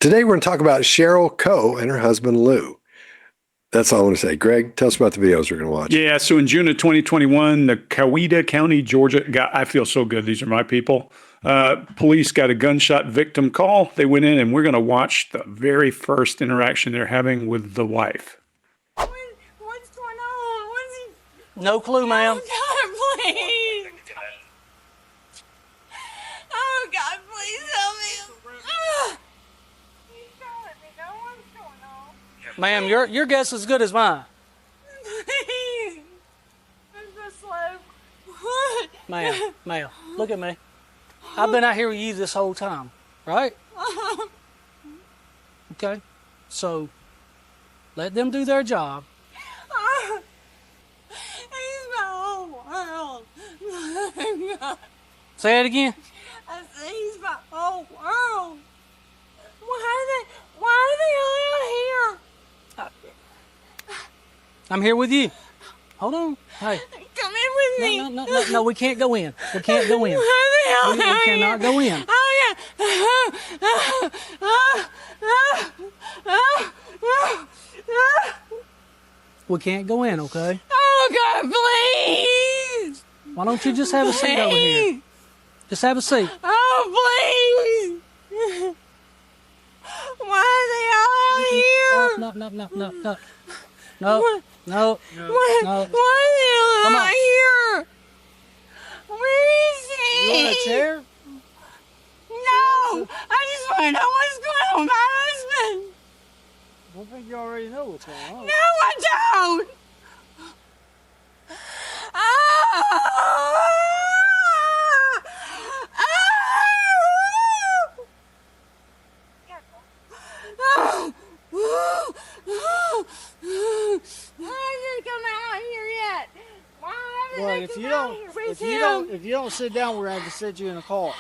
Today we're going to talk about Cheryl Coe and her husband Lou. That's all I want to say. Greg, tell us about the videos we're going to watch. Yeah, so in June of 2021, the Coweta County, Georgia, I feel so good. These are my people. Police got a gunshot victim call. They went in, and we're going to watch the very first interaction they're having with the wife. What's going on? What's he? No clue, ma'am. Oh, God, please. Oh, God, please help me. He's telling me, no, what's going on? Ma'am, your guess is as good as mine. Please. I'm so slow. What? Ma'am, look at me. I've been out here with you this whole time, right? Okay, so let them do their job. He's my whole world. Say it again. I said he's my whole world. Why are they all out here? I'm here with you. Hold on. Hey. Come in with me. No, we can't go in. We can't go in. Why are they all out We here? cannot go in. We can't go in, okay? Oh, God, please. Why don't you just have a seat over here? Just have a seat. Oh, please. Why are they all out here? No. Why are they all Come out on. here? Where is he? You want a chair? No, I just want to know what's going on with my husband. I think you already know what's going on. No, I don't. I didn't come out here yet. Why haven't Well, they come out here? if you don't sit down, we're going to have to sit you in a car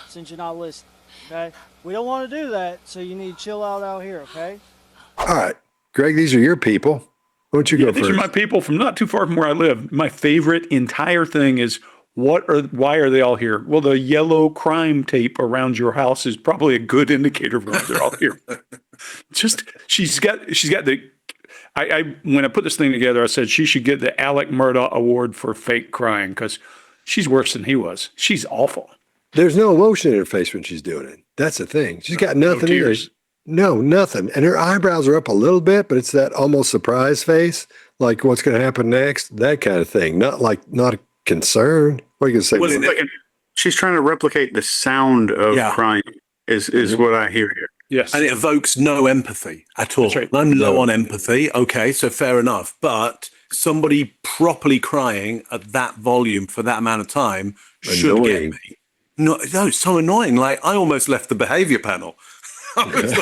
since you're not listening. Okay? We don't want to do that, so you need to chill out here. Okay? All right, Greg, these are your people. Why don't you go These first? are my people from not too far from where I live. My favorite entire thing is why are they all here? Well, the yellow crime tape around your house is probably a good indicator of why they're all here. She's got the. When I put this thing together, I said she should get the Alec Murdaugh Award for fake crying because she's worse than he was. She's awful. There's no emotion in her face when she's doing it. That's the thing. She's got nothing either. tears. No, nothing. And her eyebrows are up a little bit, but it's that almost surprise face, like what's going to happen next, that kind of thing. Not concerned. What are you going to say? Well, Mark? she's trying to replicate the sound of crying is what I hear here. Yes. And it evokes no empathy at all. That's right. I'm low on empathy. Okay, so fair enough. But somebody properly crying at that volume for that amount of time should Annoying. get me. No, it's so annoying. Like, I almost left the behavior panel. I was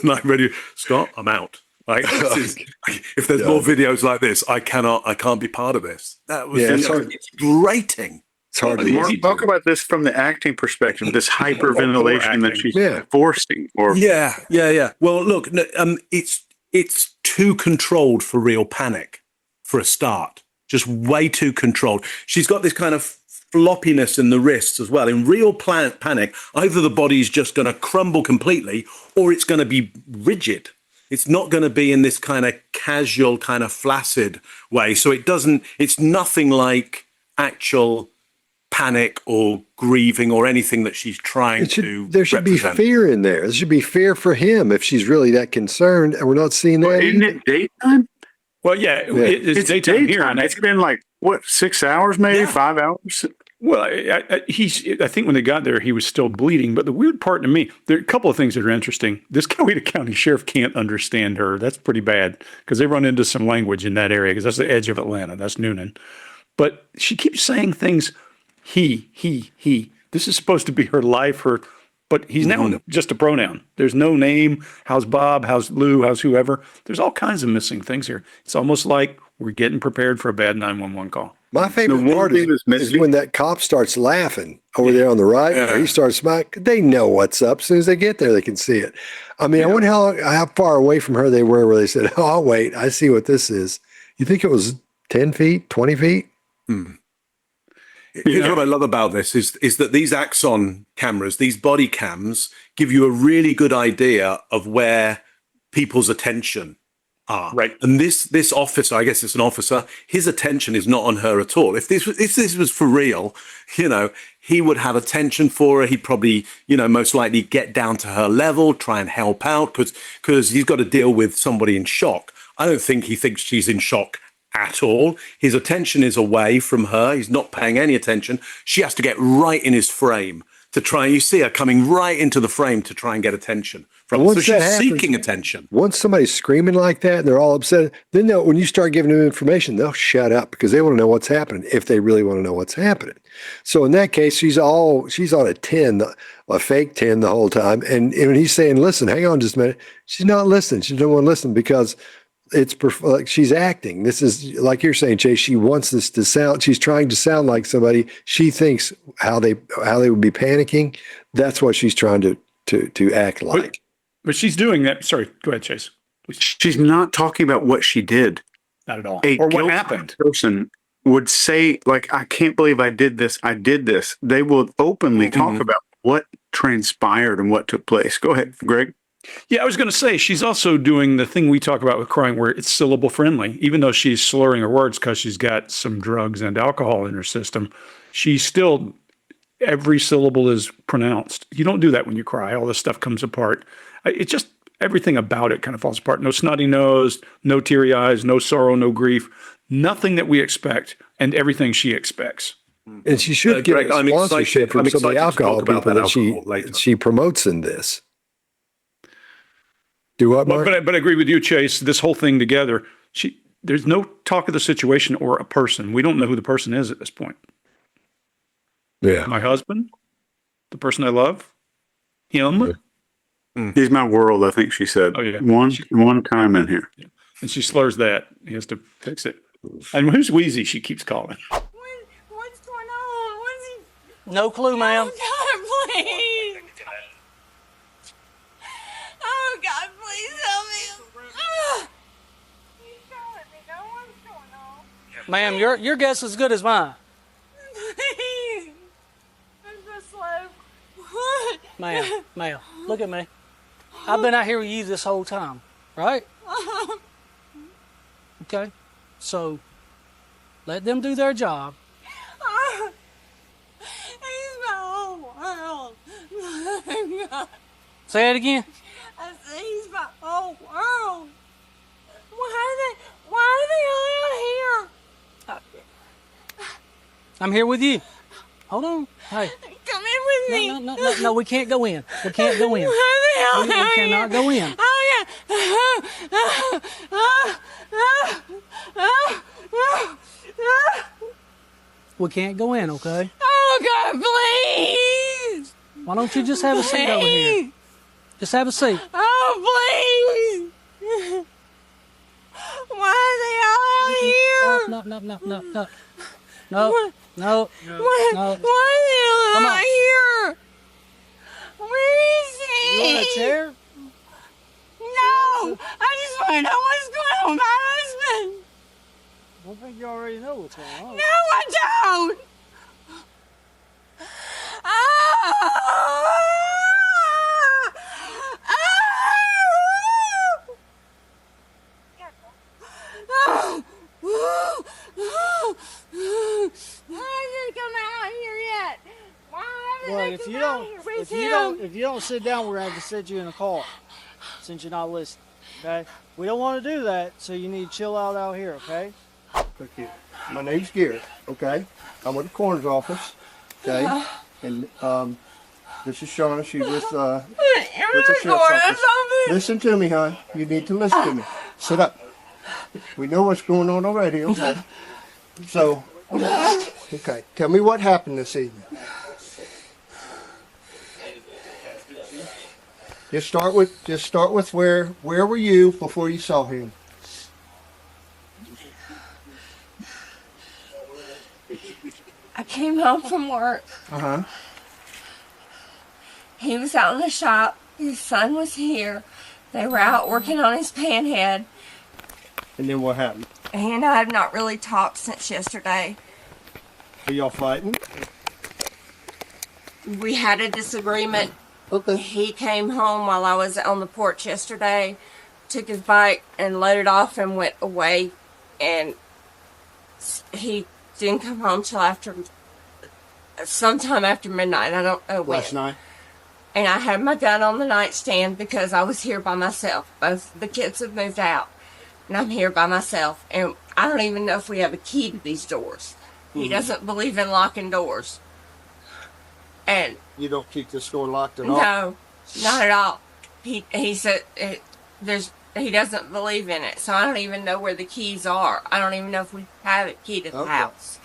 like, ready. Scott, I'm out. Like, if there's more videos like this, I can't be part of this. That was it's grating. It's hard to Mark, talk about this from the acting perspective, this hyperventilation that she's forcing. Yeah. Well, look, it's too controlled for real panic for a start. Just way too controlled. She's got this kind of floppiness in the wrists as well. In real panic, either the body's just going to crumble completely or it's going to be rigid. It's not going to be in this kind of casual, kind of flaccid way. So it's nothing like actual panic or grieving or anything that she's trying to There should represent. be fear in there. There should be fear for him if she's really that concerned, and we're not seeing that. Isn't it daytime? Well, it's daytime here. And It's been like, 6 hours, maybe 5 hours? Well, I think when they got there, he was still bleeding. But the weird part to me, there are a couple of things that are interesting. This Coweta County sheriff can't understand her. That's pretty bad because they run into some language in that area because that's the edge of Atlanta. That's Noonan. But she keeps saying things, he. This is supposed to be her life, but he's now just a pronoun. There's no name. How's Bob? How's Lou? How's whoever? There's all kinds of missing things here. It's almost like we're getting prepared for a bad 911 call. My favorite part is when that cop starts laughing over there on the right, or he starts smiling. They know what's up. As soon as they get there, they can see it. I mean, I wonder how far away from her they were where they said, oh, wait, I see what this is. You think it was 10 feet, 20 feet? You know what I love about this is that these Axon cameras, these body cams, give you a really good idea of where people's attention are. Right. And this officer, I guess it's an officer, his attention is not on her at all. If this was for real, he would have attention for her. He'd probably, most likely get down to her level, try and help out because he's got to deal with somebody in shock. I don't think he thinks she's in shock at all. His attention is away from her. He's not paying any attention. She has to get right in his frame to try. You see her coming right into the frame to try and get attention from him. So she's seeking attention. Once somebody's screaming like that and they're all upset, then when you start giving them information, they'll shut up because they want to know what's happening if they really want to know what's happening. So in that case, she's on a 10, a fake 10 the whole time. And when he's saying, listen, hang on just a minute, she's not listening. She doesn't want to listen because like she's acting. This is like you're saying, Chase. She wants this to sound. She's trying to sound like somebody. She thinks how they would be panicking. That's what she's trying to act like. But she's doing that. Sorry, go ahead, Chase. She's not talking about what she did. Not at all. Or what happened. Person would say, like, I can't believe I did this. I did this. They will openly talk about what transpired and what took place. Go ahead, Greg. Yeah, I was going to say, she's also doing the thing we talk about with crying where it's syllable friendly. Even though she's slurring her words because she's got some drugs and alcohol in her system, she's still, every syllable is pronounced. You don't do that when you cry. All this stuff comes apart. It just, everything about it kind of falls apart. No snotty nose, no teary eyes, no sorrow, no grief, nothing that we expect, and everything she expects. And she should get a sponsorship from some of the alcohol people that she promotes in this. Do what, Mark? But I agree with you, Chase. This whole thing together, there's no talk of the situation or a person. We don't know who the person is at this point. Yeah. My husband, the person I love, him. Yeah. He's my world, I think she said. Oh, yeah. One time in here. Yeah. And she slurs that. He has to fix it. And who's Wheezy? She keeps calling. What's going on? What's he? No clue, ma'am. Oh, God, please. Oh, God, please help me. You don't let me know what's going on. Ma'am, your guess is as good as mine. Please. I'm so slow. What? Ma'am, look at me. I've been out here with you this whole time, right? Okay, so let them do their job. He's my whole world. Say it again. I said he's my whole world. Why are they all out here? I'm here with you. Hold on. Hey. Come in with me. No, we can't go in. We can't go in. Why are they all We cannot go in. Oh, yeah. We can't go in, okay? Oh, God, please. Why don't you just have a seat over here? Just have a seat. Oh, please. Why are they all out here? No. Why are they all out here? Where is he? You want a chair? No, I just want to know what's going on with my husband. I don't think you already know what's going on. No, I don't. Well, if you don't sit down, we're gonna have to sit you in a car since you're not listening. Okay? We don't want to do that, so you need to chill out here. Okay? Look here. My name's Garrett. Okay, I'm with the coroner's office. Okay, and this is Shauna. She's with the sheriff's office. Listen to me, hon. You need to listen to me. Sit up. We know what's going on already. Okay. So, okay. Tell me what happened this evening. Just start with where were you before you saw him? I came home from work. Uh-huh. He was out in the shop. His son was here. They were out working on his panhead. And then what happened? He and I have not really talked since yesterday. Are y'all fighting? We had a disagreement Okay. He came home while I was on the porch yesterday, took his bike and loaded off and went away. And he didn't come home till sometime after midnight. I don't know when. Last night. And I had my gun on the nightstand because I was here by myself. Both the kids have moved out, and I'm here by myself. And I don't even know if we have a key to these doors. He doesn't believe in locking doors. And You don't keep this door locked at all? no, not at all. He said he doesn't believe in it. So I don't even know where the keys are. I don't even know if we have a key to the house.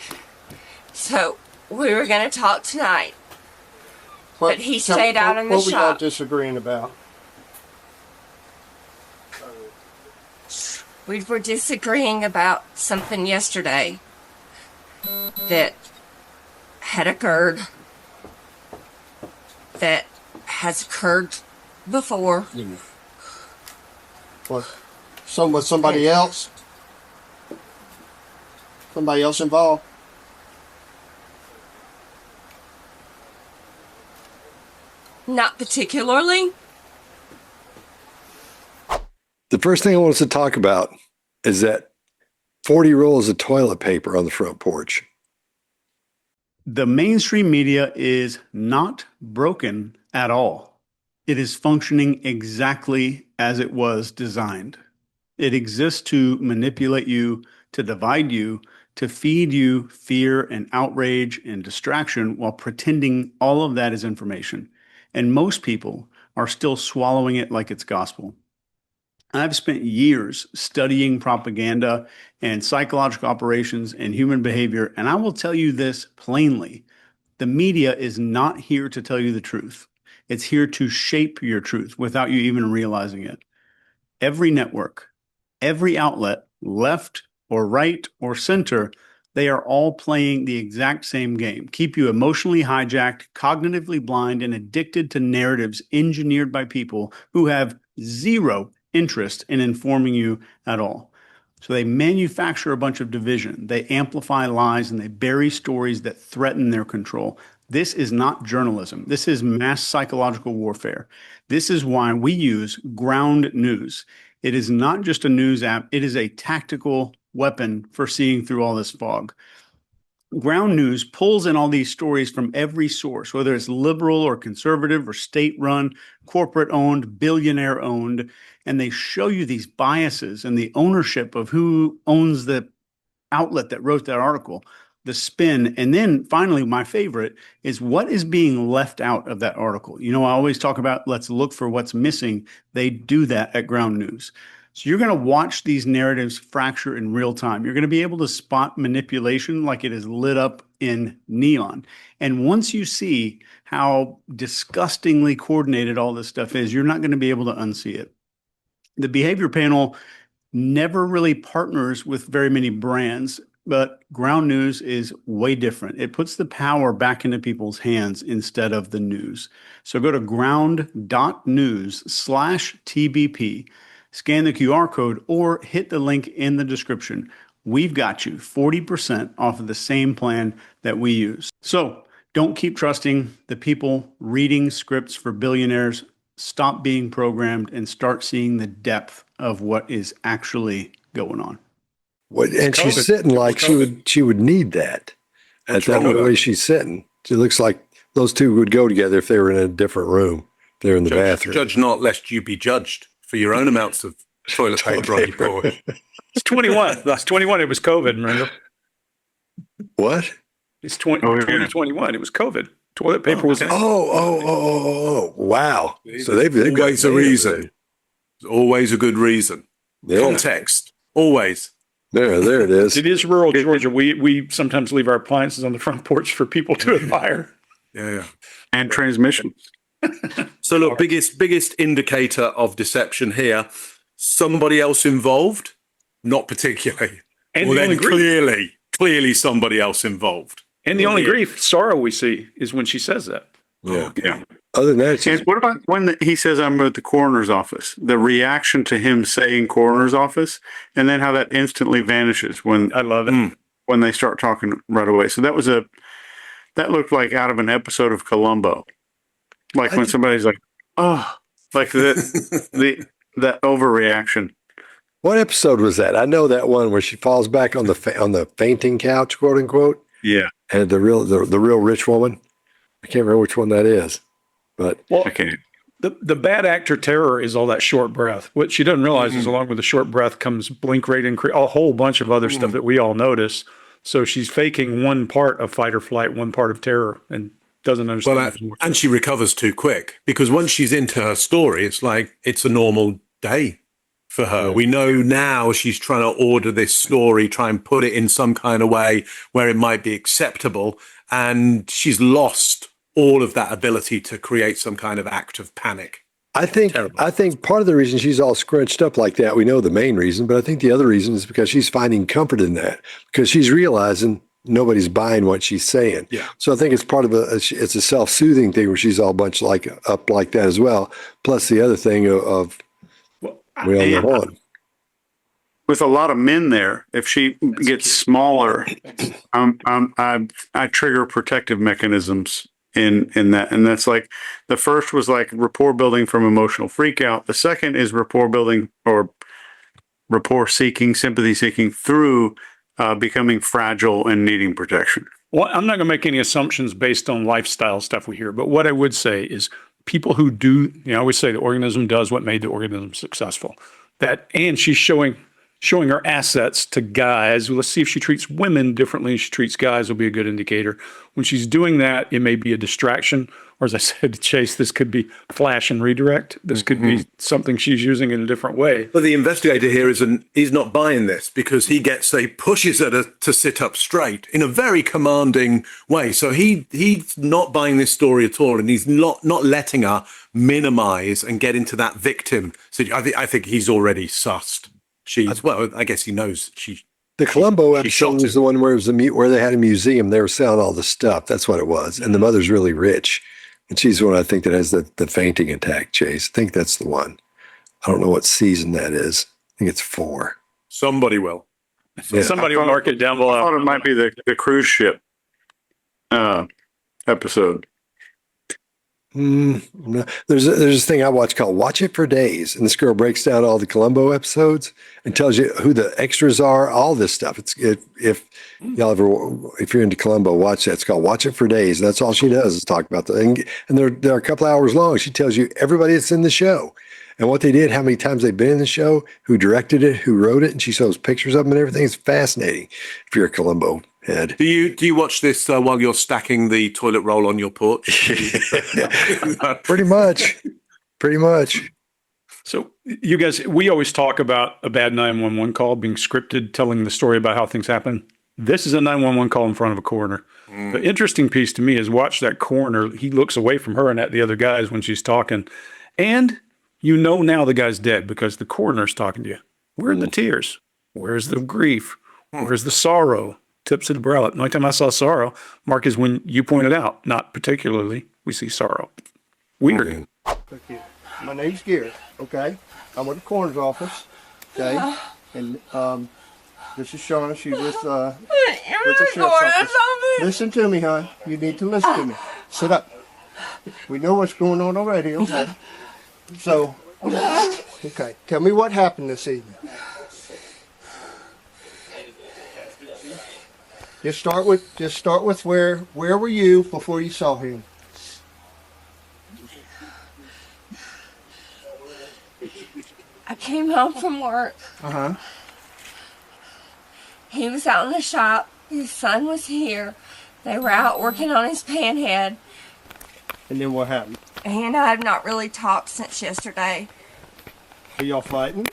So we were going to talk tonight. But he stayed out in the What were y'all shop. disagreeing about? We were disagreeing about something yesterday that had occurred, that has occurred before. What? Was somebody else? Somebody else involved? Not particularly. The first thing I want us to talk about is that 40 rolls of toilet paper on the front porch. The mainstream media is not broken at all. It is functioning exactly as it was designed. It exists to manipulate you, to divide you, to feed you fear and outrage and distraction while pretending all of that is information. And most people are still swallowing it like it's gospel. I've spent years studying propaganda and psychological operations and human behavior, and I will tell you this plainly. The media is not here to tell you the truth. It's here to shape your truth without you even realizing it. Every network, every outlet, left or right or center, they are all playing the exact same game. Keep you emotionally hijacked, cognitively blind, and addicted to narratives engineered by people who have zero interest in informing you at all. So they manufacture a bunch of division. They amplify lies and they bury stories that threaten their control. This is not journalism. This is mass psychological warfare. This is why we use ground news. It is not just a news app. It is a tactical weapon for seeing through all this fog. Ground news pulls in all these stories from every source, whether it's liberal or conservative or state-run, corporate-owned, billionaire-owned, and they show you these biases and the ownership of who owns the outlet that wrote that article, the spin. And then finally, my favorite is what is being left out of that article. You know, I always talk about let's look for what's missing. They do that at ground news. So you're going to watch these narratives fracture in real time. You're going to be able to spot manipulation like it is lit up in neon. And once you see how disgustingly coordinated all this stuff is, you're not going to be able to unsee it. The behavior panel never really partners with very many brands, but ground news is way different. It puts the power back into people's hands instead of the news. So go to ground.news/TBP. Scan the QR code or hit the link in the description. We've got you 40% off of the same plan that we use. So don't keep trusting the people reading scripts for billionaires. Stop being programmed and start seeing the depth of what is actually going on. And she's sitting like she would need that. At that way she's sitting. She looks like those two would go together if they were in a different room. They're in the bathroom. Judge not, lest you be judged for your own amounts of toilet paper on your porch. It's 21. That's 21. It was COVID, remember? What? It's 2021. It was COVID. Toilet paper was. Oh! Wow! So they've always got a reason. Always a good reason. Yeah. Context. Always. There it is. It is rural Georgia. We sometimes leave our appliances on the front porch for people to admire. Yeah. And transmissions. So look, biggest indicator of deception here. Somebody else involved? Not particularly. And well, the only clearly somebody else involved. And the only sorrow we see is when she says that. Yeah. Yeah. Other than that, And what about when he says I'm at the coroner's office? The reaction to him saying coroner's office, and then how that instantly vanishes when I love it. When they start talking right away. So that looked like out of an episode of Columbo. Like when somebody's like, oh, like that overreaction. What episode was that? I know that one where she falls back on the fainting couch, quote unquote. Yeah. And the real rich woman. I can't remember which one that is, but Okay. The bad actor terror is all that short breath. What she doesn't realize is along with the short breath comes blink rate increase, a whole bunch of other stuff that we all notice. So she's faking one part of fight or flight, one part of terror, and doesn't understand. And she recovers too quick because once she's into her story, it's like it's a normal day for her. Yeah. We know now she's trying to order this story, try and put it in some kind of way where it might be acceptable, and she's lost all of that ability to create some kind of act of panic. I think part of the reason she's all scrunched up like that, we know the main reason, but I think the other reason is because she's finding comfort in that, because she's realizing nobody's buying what she's saying. Yeah. So I think it's part of it's a self-soothing thing where she's all bunch up like that as well. Plus the other thing of we all know on. With a lot of men there, if she gets smaller, I trigger protective mechanisms in that. And that's like, the first was like rapport building from emotional freakout. The second is rapport building or rapport seeking, sympathy seeking through becoming fragile and needing protection. Well, I'm not going to make any assumptions based on lifestyle stuff we hear, but what I would say is people who do, I always say the organism does what made the organism successful. And she's showing her assets to guys. Let's see if she treats women differently than she treats guys will be a good indicator. When she's doing that, it may be a distraction. Or as I said to Chase, this could be flash and redirect. This could be something she's using in a different way. But the investigator here he's not buying this because he pushes her to sit up straight in a very commanding way. So he's not buying this story at all, and he's not letting her minimize and get into that victim. So I think he's already sussed. I guess he knows The Columbo episode was the one where it was where they had a museum. They were selling all the stuff. That's what it was. And the mother's really rich. And she's the one I think that has the fainting attack, Chase. I think that's the one. I don't know what season that is. I think it's 4. Somebody will. Yeah. Somebody will mark it down below. I thought it might be the cruise ship episode. No. There's this thing I watch called Watch It for Days, and this girl breaks down all the Columbo episodes and tells you who the extras are, all this stuff. If you're into Columbo, watch that. It's called Watch It for Days. And that's all she does is talk about and they're a couple hours long. She tells you everybody that's in the show and what they did, how many times they've been in the show, who directed it, who wrote it, and she shows pictures of them and everything. It's fascinating if you're a Columbo head. Do you watch this while you're stacking the toilet roll on your porch? Pretty much. So you guys, we always talk about a bad 911 call being scripted, telling the story about how things happen. This is a 911 call in front of a coroner. The interesting piece to me is watch that coroner. He looks away from her and at the other guys when she's talking. And now the guy's dead because the coroner's talking to you. Where are the tears? Where's the grief? Where's the sorrow? Tips of the brow. The only time I saw sorrow, Mark, is when you pointed out, not particularly, we see sorrow. Weird. Okay. My name's Garrett, okay? I'm with the coroner's office, okay? And this is Shauna. She's with the sheriff's office. Listen to me, hon. You need to listen to me. Sit up. We know what's going on already, okay? So, okay. Tell me what happened this evening. Just start with where were you before you saw him? I came home from work. He was out in the shop. His son was here. They were out working on his panhead. And then what happened? He and I have not really talked since yesterday. Are y'all fighting?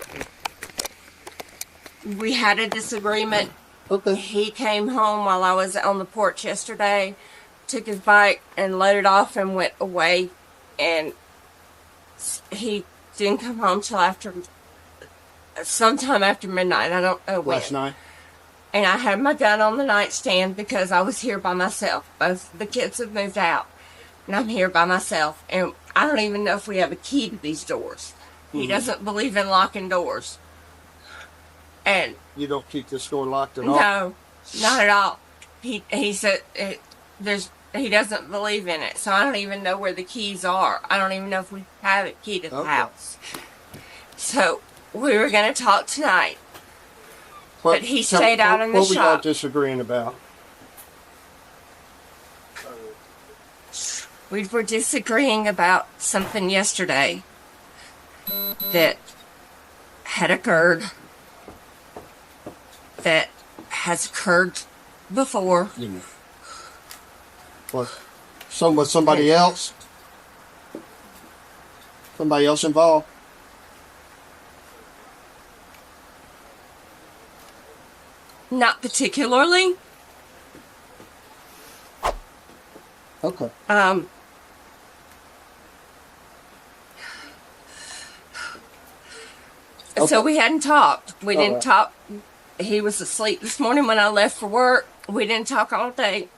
We had a disagreement. Okay. He came home while I was on the porch yesterday, took his bike and loaded off and went away. And he didn't come home till sometime after midnight. I don't know when. Last night? And I had my gun on the nightstand because I was here by myself. Both the kids have moved out. And I'm here by myself. And I don't even know if we have a key to these doors. He doesn't believe in locking doors. And you don't keep this door locked at all? No, not at all. He said he doesn't believe in it, so I don't even know where the keys are. I don't even know if we have a key to the house. So we were going to talk tonight, but he stayed out in the shop. What we all shop. disagreeing about? We were disagreeing about something yesterday that had occurred, that has occurred before. What? Somebody else? Somebody else involved? Not particularly. Okay. So we hadn't talked. We didn't right. talk. He was asleep this morning when I left for work. We didn't talk all day.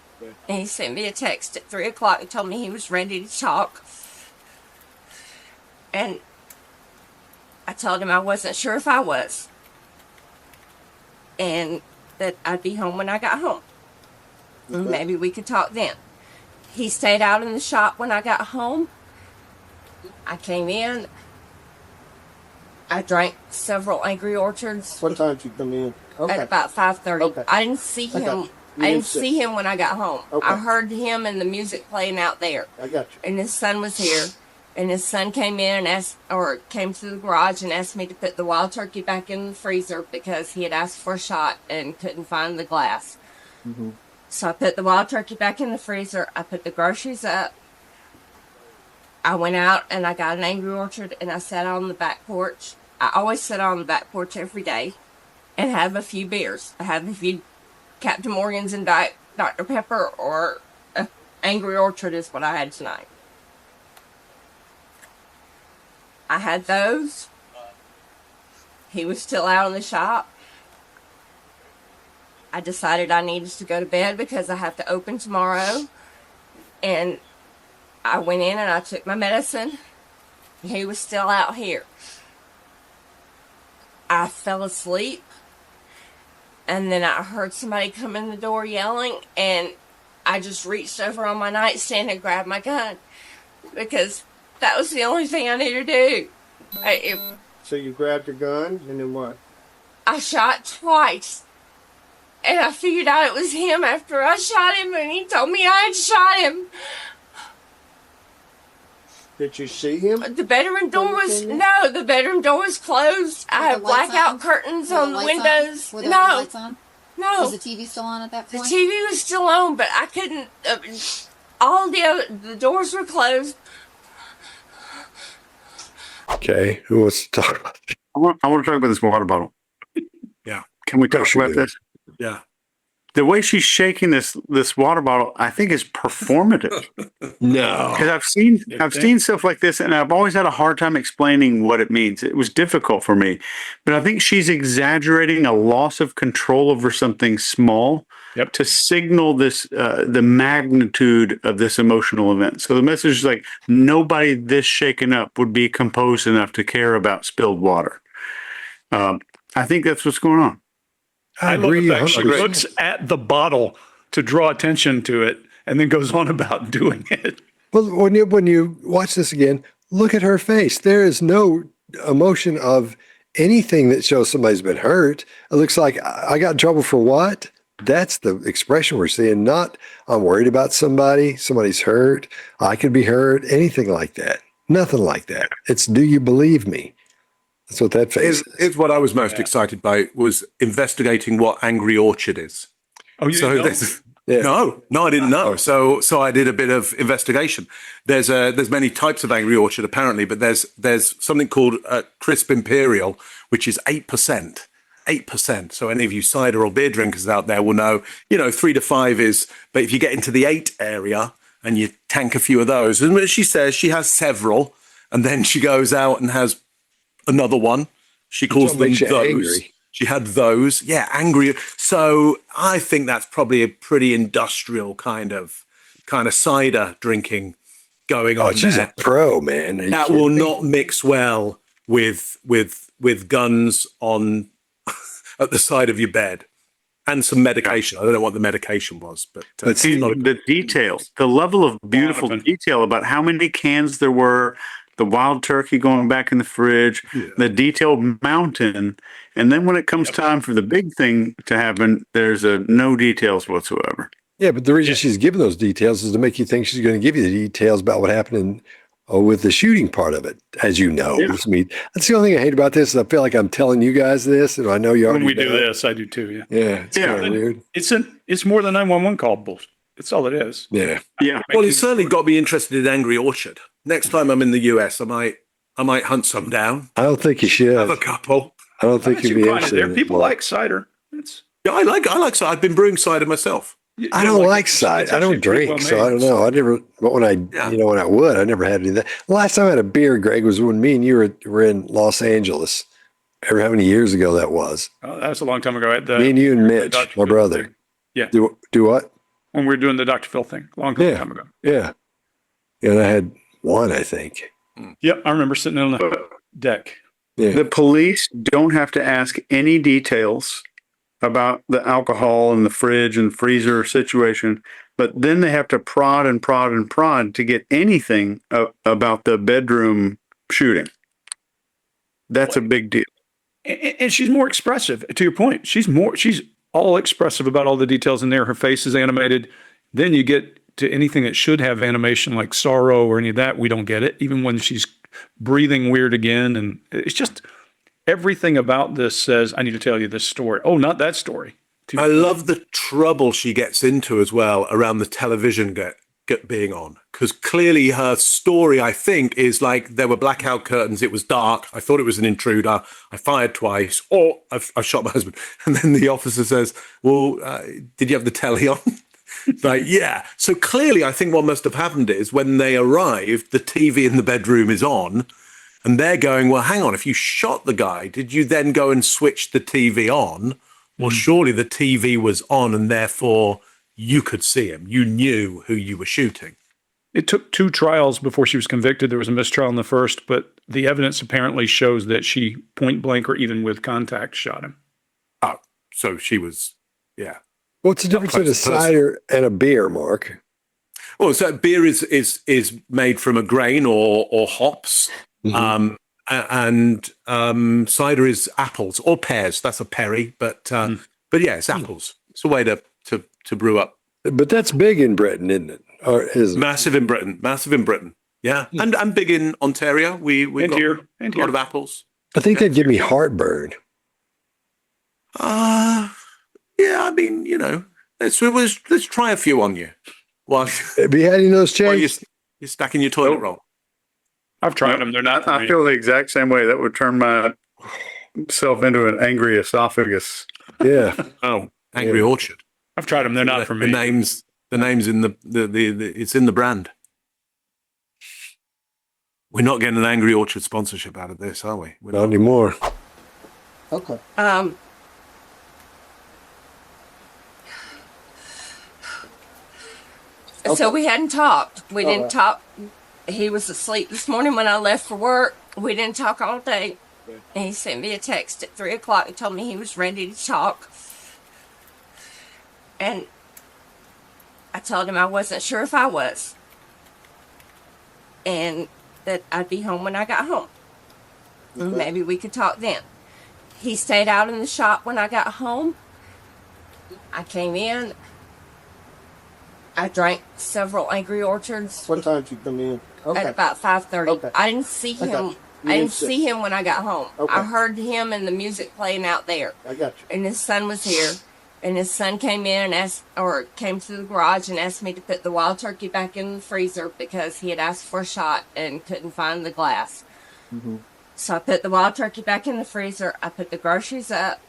And he sent me a text at 3 o'clock and told me he was ready to talk. And I told him I wasn't sure if I was. And that I'd be home when I got home. Okay. Maybe we could talk then. He stayed out in the shop when I got home. I came in. I drank several Angry Orchards What time did you come in? Okay. at about 5:30. Okay. I didn't see him. got you. You I didn't didn't see- see him when I got home. Okay. I heard him and the music playing out there. I got you. And his son was here. And his son came in and came to the garage and asked me to put the wild turkey back in the freezer because he had asked for a shot and couldn't find the glass. Mm-hmm. So I put the wild turkey back in the freezer. I put the groceries up. I went out and I got an Angry Orchard and I sat on the back porch. I always sit on the back porch every day and have a few beers. I have a few Captain Morgan's and Dr. Pepper, or Angry Orchard is what I had tonight. I had those. He was still out in the shop. I decided I needed to go to bed because I have to open tomorrow. And I went in and I took my medicine. He was still out here. I fell asleep. And then I heard somebody come in the door yelling. And I just reached over on my nightstand and grabbed my gun. Because that was the only thing I needed to do. So you grabbed your gun and then what? I shot twice. And I figured out it was him after I shot him, and he told me I had shot him. Did you see him? The bedroom door was, no, the bedroom door was closed. I have blackout curtains on the windows. Were there No, lights on? no. Was the TV still on at that The point? TV was still on, but I couldn't, all the doors were closed. Okay, who wants to talk about it? I want to talk about this water bottle. Yeah. Can we talk Sure about do. this? Yeah. The way she's shaking this water bottle, I think, is performative. No. Because I've seen stuff like this, and I've always had a hard time explaining what it means. It was difficult for me, but I think she's exaggerating a loss of control over something small to signal this the magnitude of this emotional event. So the message is like, nobody this shaken up would be composed enough to care about spilled water. I think that's what's going on. I love agree. the fact she 100%. looks at the bottle to draw attention to it and then goes on about doing it. Well, when you watch this again, look at her face. There is no emotion of anything that shows somebody's been hurt. It looks like I got in trouble for what? That's the expression we're seeing. Not I'm worried about somebody's hurt, I could be hurt, anything like that. Nothing like that. It's do you believe me? That's what that face Is what I was most excited by was investigating what Angry Orchard is. Oh, you didn't know? there's Yeah. No, I didn't know. So I did a bit of investigation. There's many types of Angry Orchard apparently, but there's something called Crisp Imperial, which is 8%. 8%. So any of you cider or beer drinkers out there will know, 3 to 5 is, but if you get into the 8 area and you tank a few of those, and she says she has several, and then she goes out and has another one. She calls them makes you those. angry. She had those. Yeah, angry. So I think that's probably a pretty industrial kind of cider drinking going on. she's there. a pro, man. Are you That kidding will me? not mix well with guns on at the side of your bed. and some medication. I don't know what the medication was, but But The details, the level of beautiful detail about how many cans there were, the wild turkey going back in the fridge, the detailed mountain. And then when it comes time for the big thing to happen, there's no details whatsoever. yeah, but the reason she's giving those details is to make you think she's going to give you the details about what happened with the shooting part of it, as you know. Yeah. I mean, that's the only thing I hate about this is I feel like I'm telling you guys this, and I know you already When we do know. this, I do too. Yeah. Yeah, it's kind of weird. It's more than 911 call, bullshit. It's all it is. Yeah. Yeah. well, it's certainly got me interested in Angry Orchard. Next time I'm in the US, I might hunt some down. I don't think you should. Have a couple. I don't think you'd be interested in it. People like cider. Yeah, I like cider. I've been brewing cider myself. I don't like cider. I don't drink, so I don't know. I never, but when I, when I would, I never had any of that. The last time I had a beer, Greg, was when me and you were in Los Angeles. Ever how many years ago that was? Oh, that was a long time ago. Me and you and Mitch, my brother. Thing. Yeah. Do what? When we were doing the Dr. Phil thing, long time ago. Yeah. And I had one, I think. Yep, I remember sitting on the deck. Yeah. The police don't have to ask any details about the alcohol in the fridge and freezer situation, but then they have to prod and prod and prod to get anything about the bedroom shooting. That's a big deal. And she's more expressive. To your point, she's all expressive about all the details in there. Her face is animated. Then you get to anything that should have animation, like sorrow or any of that. We don't get it, even when she's breathing weird again. And it's just everything about this says, I need to tell you this story. Oh, not that story. I love the trouble she gets into as well around the television being on, because clearly her story, I think, is like there were blackout curtains, it was dark, I thought it was an intruder, I fired twice, or I shot my husband. And then the officer says, well, did you have the telly on? Like, yeah. So clearly I think what must have happened is when they arrived, the TV in the bedroom is on, and they're going, well, hang on, if you shot the guy, did you then go and switch the TV on? Well, surely the TV was on, and therefore you could see him. You knew who you were shooting. It took 2 trials before she was convicted. There was a mistrial in the first, but the evidence apparently shows that she point blank or even with contact shot him. Oh, so she was, yeah. What's the difference between a cider and a beer, Mark? Well, so beer is made from a grain or hops. Mm-hmm. And cider is apples or pears. That's a perry, but yeah, it's apples. It's a way to brew up. But that's big in Britain, isn't it? Or is it? Massive in Britain. Yeah, and big in Ontario. We got here a lot of apples. I think that'd give me heartburn. Yeah. I mean, let's try a few on you. While Have you had any of those, Chase? you're stacking your toilet roll. I've tried them. They're not. I feel the exact same way. That would turn myself into an angry esophagus. Yeah. Oh, Angry Orchard. I've tried them. They're not for me. The name's in the it's in the brand. We're not getting an Angry Orchard sponsorship out of this, are we? Not anymore. Okay. So we hadn't talked. We didn't talk. He was asleep this morning when I left for work. We didn't talk all day. And he sent me a text at 3 o'clock and told me he was ready to talk. And I told him I wasn't sure if I was. And that I'd be home when I got home. And maybe we could talk then. He stayed out in the shop when I got home. I came in. I drank several Angry Orchards. What time did you come in? Okay. At about 5:30. Okay. I didn't see him. I didn't see him when I got home. Okay. I heard him and the music playing out there. I got you. And his son was here. And his son came in and came to the garage and asked me to put the wild turkey back in the freezer because he had asked for a shot and couldn't find the glass. Mm-hmm. So I put the wild turkey back in the freezer. I put the groceries up.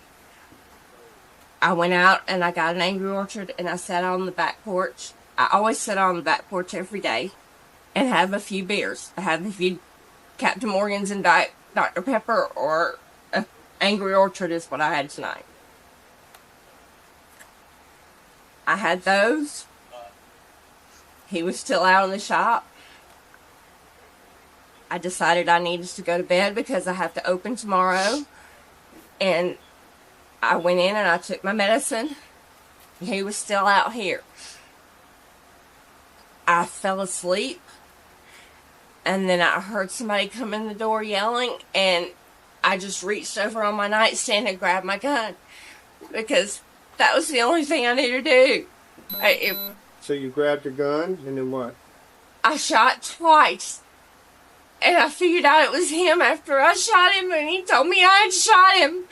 I went out and I got an Angry Orchard and I sat on the back porch. I always sit on the back porch every day and have a few beers. I have a few Captain Morgan's and Dr. Pepper, or Angry Orchard is what I had tonight. I had those. He was still out in the shop. I decided I needed to go to bed because I have to open tomorrow. And I went in and I took my medicine. He was still out here. I fell asleep. And then I heard somebody come in the door yelling, and I just reached over on my nightstand and grabbed my gun because that was the only thing I needed to do. So you grabbed your gun, and then what? I shot twice. And I figured out it was him after I shot him, and he told me I had shot him.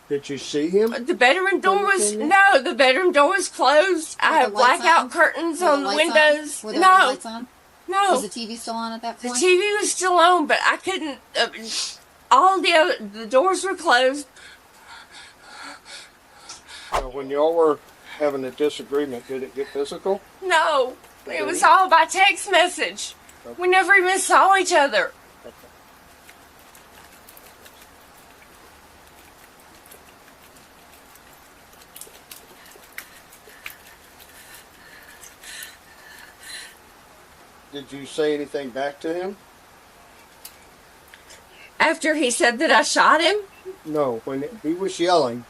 Did you see him? The bedroom door was, no, the bedroom door was closed. I had blackout curtains on the windows. Were there any lights on? No. Was the TV still on at that The point? TV was still on, but I couldn't, all the doors were closed. So when y'all were having a disagreement, did it get physical? No, it was all by text message. We never even saw each other. Did you say anything back to him? After he said that I shot him? No, when he was yelling.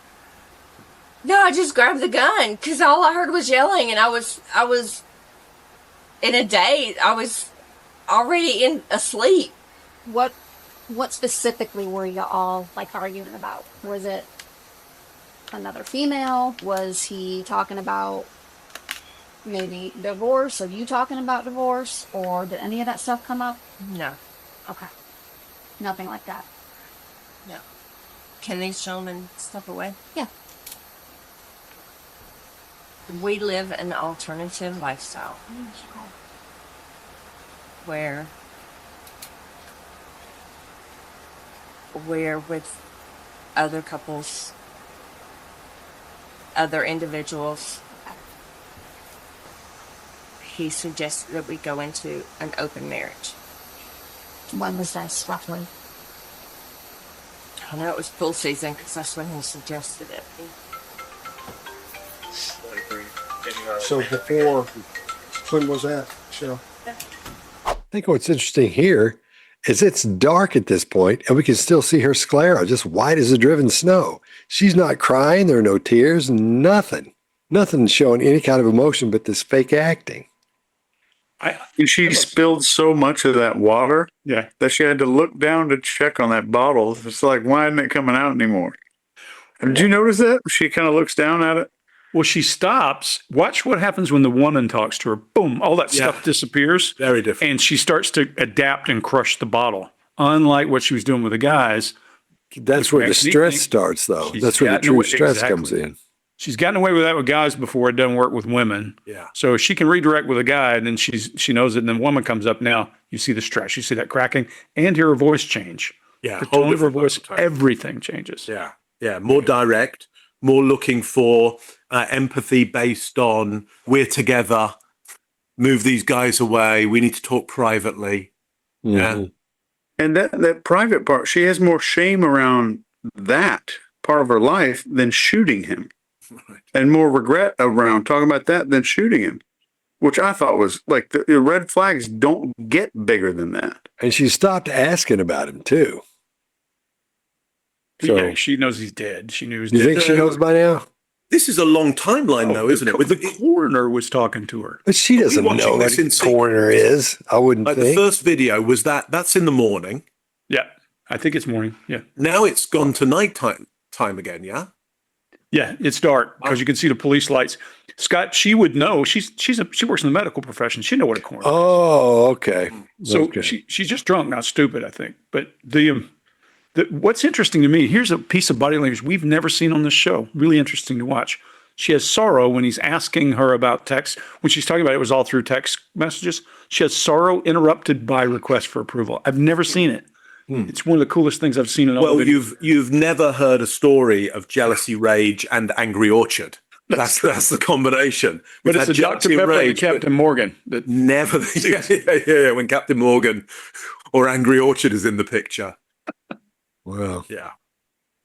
No, I just grabbed the gun because all I heard was yelling, and I was in a daze. I was already asleep. What specifically were you all like arguing about? Was it another female? Was he talking about maybe divorce? Are you talking about divorce? Or did any of that stuff come up? No, Okay. Nothing like that. no. Can these gentlemen step away? Yeah. We live an alternative lifestyle where we're with other couples, other individuals. He suggested that we go into an open marriage. When was this, roughly? I know it was pool season because that's when he suggested it. So before, when was that, Cheryl? I think what's interesting here is it's dark at this point, and we can still see her sclera, just white as the driven snow. She's not crying. There are no tears, nothing. Nothing showing any kind of emotion but this fake acting. And she spilled so much of that water that she had to look down to check on that bottle. It's like, why isn't it coming out anymore? Did you notice that? She kind of looks down at it. Well, she stops. Watch what happens when the woman talks to her. Boom, all that stuff disappears. Very different. And she starts to adapt and crush the bottle. Unlike what she was doing with the guys. That's where the stress starts, though. That's where the true stress comes in. She's gotten away with that with guys before. It doesn't work with women. Yeah. So she can redirect with a guy, and then she knows it. And then woman comes up. Now you see the stress. You see that cracking, and hear her voice change. Yeah. The tone of her voice, everything changes. Yeah. Yeah. More direct, more looking for empathy based on we're together, move these guys away. We need to talk privately. Mm-hmm. Yeah. And that private part, she has more shame around that part of her life than shooting him. Right. And more regret around talking about that than shooting him, which I thought was like the red flags don't get bigger than that. And she stopped asking about him, too. So, Yeah, she knows he's dead. She knew he was you dead. think she knows by now? This is a long timeline, though, isn't it? With The coroner was talking to her. But she doesn't watching know what this in a coroner is. I wouldn't like the think. first video was that's in the morning. Yeah, I think it's morning. Yeah. Now it's gone to nighttime again, yeah? Yeah, it's dark because you can see the police lights. Scott, she would know. She works in the medical profession. She'd know what a coroner is. Oh, okay. So Okay. she's just drunk, not stupid, I think. But what's interesting to me, here's a piece of body language we've never seen on this show. Really interesting to watch. She has sorrow when he's asking her about text. When she's talking about it was all through text messages. She has sorrow interrupted by request for approval. I've never seen it. It's one of the coolest things I've seen in all Well, the videos. you've never heard a story of jealousy, rage, and angry orchard. That's the combination. But We've it's a had Dr. jealousy and Pepper and rage, but Captain Morgan. That never. Yeah. When Captain Morgan or Angry Orchard is in the picture. Wow. Yeah,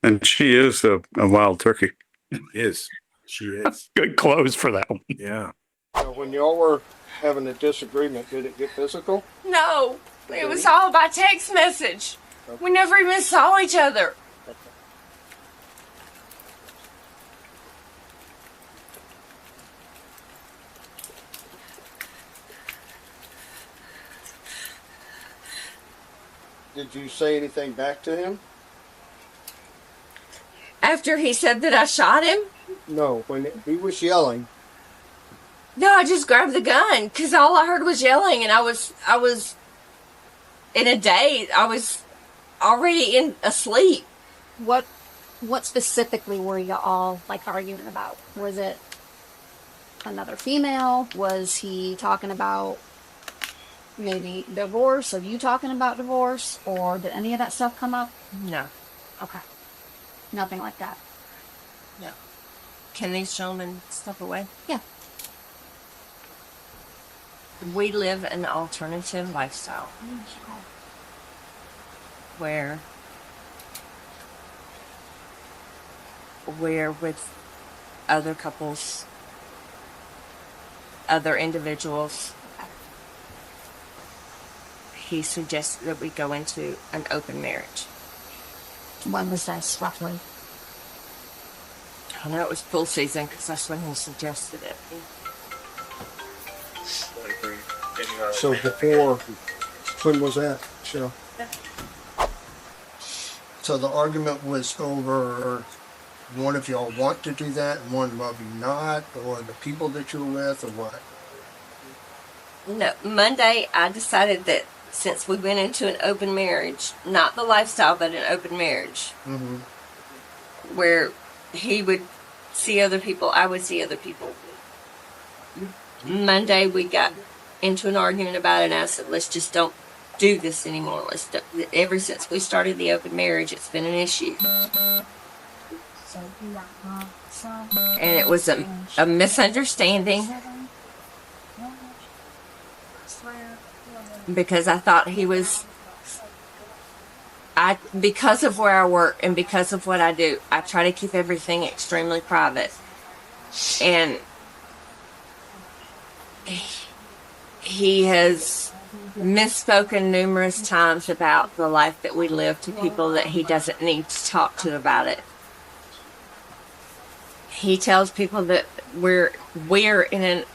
And she is a wild turkey. she is. good clothes for that one. Yeah. So when y'all were having a disagreement, did it get physical? No, it was all by text message. We never even saw each other. Did you say anything back to him? After he said that I shot him? No, when he was yelling. No, I just grabbed the gun because all I heard was yelling, and I was in a daze. I was already asleep. What specifically were you all like arguing about? Was it another female? Was he talking about maybe divorce? Are you talking about divorce? Or did any of that stuff come up? No. Okay. Nothing like that. No. Can these gentlemen step away? Yeah. We live an alternative lifestyle where we're with other couples, other individuals. He suggested that we go into an open marriage. When was this, roughly? I know it was pool season because that's when he suggested it. So before, when was that, Cheryl? So the argument was over one of y'all want to do that and one of you not, or the people that you're with, or what? No, Monday I decided that since we went into an open marriage, not the lifestyle, but an open marriage, where he would see other people, I would see other people. Monday we got into an argument about it, and I said, let's just don't do this anymore. Ever since we started the open marriage, it's been an issue. And it was a misunderstanding because I thought he was, because of where I work and because of what I do, I try to keep everything extremely private. And he has misspoken numerous times about the life that we live to people that he doesn't need to talk to about it. He tells people that we're in an,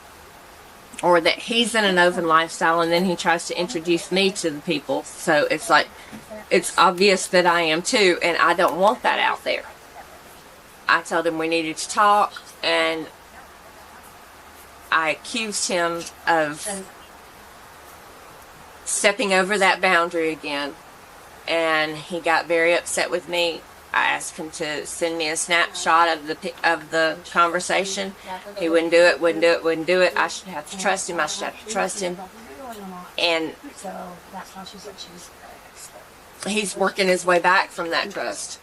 or that he's in an open lifestyle, and then he tries to introduce me to the people. So it's like, it's obvious that I am too, and I don't want that out there. I told him we needed to talk, and I accused him of stepping over that boundary again, and he got very upset with me. I asked him to send me a snapshot of the conversation. He wouldn't do it. I should have to trust him. And he's working his way back from that trust.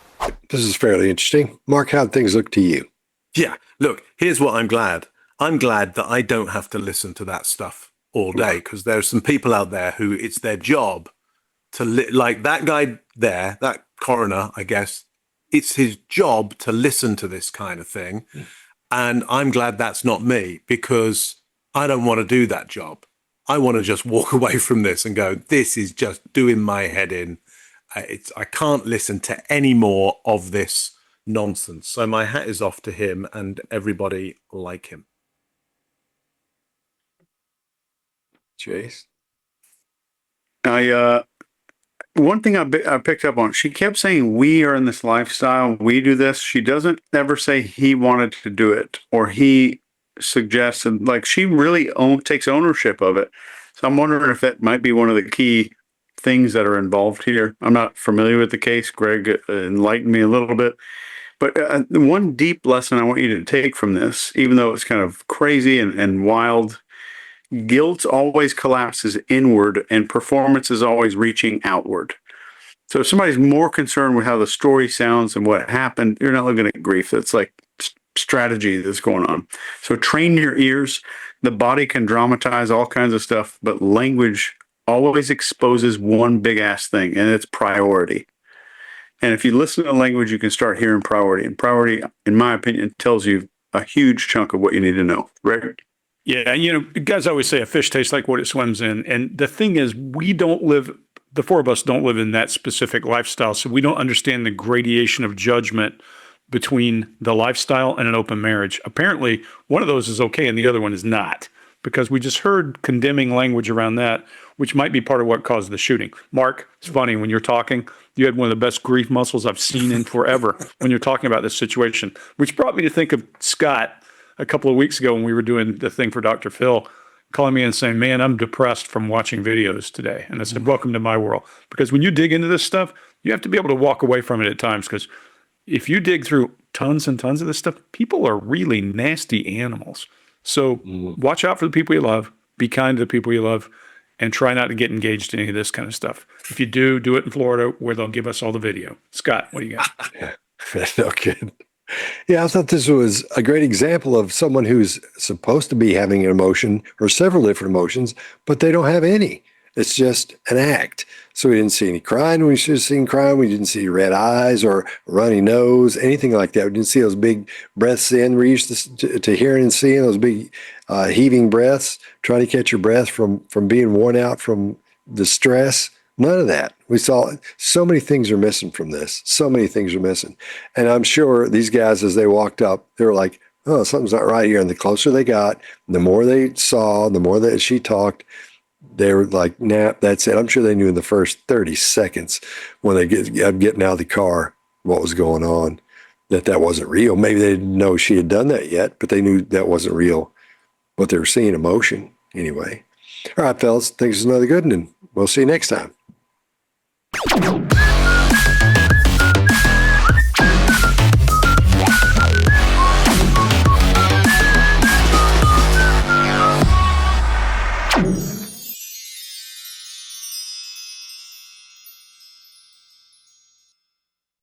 This is fairly interesting. Mark, how'd things look to you? Yeah, look, here's what I'm glad. I'm glad that I don't have to listen to that stuff all day, because there's some people out there who it's their job to, like that guy there, that coroner, I guess, it's his job to listen to this kind of thing. And I'm glad that's not me, because I don't want to do that job. I want to just walk away from this and go, this is just doing my head in. I can't listen to any more of this nonsense. So my hat is off to him and everybody like him. Chase? One thing I picked up on, she kept saying we are in this lifestyle, we do this. She doesn't ever say he wanted to do it or he suggested. Like, she really takes ownership of it. So I'm wondering if that might be one of the key things that are involved here. I'm not familiar with the case. Greg enlightened me a little bit. But the one deep lesson I want you to take from this, even though it's kind of crazy and wild, guilt always collapses inward and performance is always reaching outward. So if somebody's more concerned with how the story sounds and what happened, you're not looking at grief. That's like strategy that's going on. So train your ears. The body can dramatize all kinds of stuff, but language always exposes one big ass thing, and it's priority. And if you listen to language, you can start hearing priority. And priority, in my opinion, tells you a huge chunk of what you need to know. Right? Yeah, you know, guys always say a fish tastes like what it swims in. And the thing is, the four of us don't live in that specific lifestyle, so we don't understand the gradation of judgment between the lifestyle and an open marriage. Apparently, one of those is okay and the other one is not. because we just heard condemning language around that, which might be part of what caused the shooting. Mark, it's funny when you're talking, you had one of the best grief muscles I've seen in forever when you're talking about this situation, which brought me to think of Scott a couple of weeks ago when we were doing the thing for Dr. Phil, calling me and saying, man, I'm depressed from watching videos today. And I said, welcome to my world. Because when you dig into this stuff, you have to be able to walk away from it at times, because if you dig through tons and tons of this stuff, people are really nasty animals. So watch out for the people you love, be kind to the people you love, and try not to get engaged in any of this kind of stuff. If you do, do it in Florida where they'll give us all the video. Scott, what do you got? No kidding. Yeah, I thought this was a great example of someone who's supposed to be having an emotion or several different emotions, but they don't have any. It's just an act. So we didn't see any crying. We should have seen crying. We didn't see red eyes or runny nose, anything like that. We didn't see those big breaths in. We're used to hearing and seeing those big heaving breaths, trying to catch your breath from being worn out from the stress. None of that. We saw so many things are missing from this. So many things are missing. And I'm sure these guys, as they walked up, they were like, oh, something's not right here. And the closer they got, the more they saw, the more that she talked, they were like, nah, that's it. I'm sure they knew in the first 30 seconds when they getting out of the car what was going on, that wasn't real. Maybe they didn't know she had done that yet, but they knew that wasn't real. But they were seeing emotion anyway. All right, fellas, thanks for another good one, and we'll see you next time.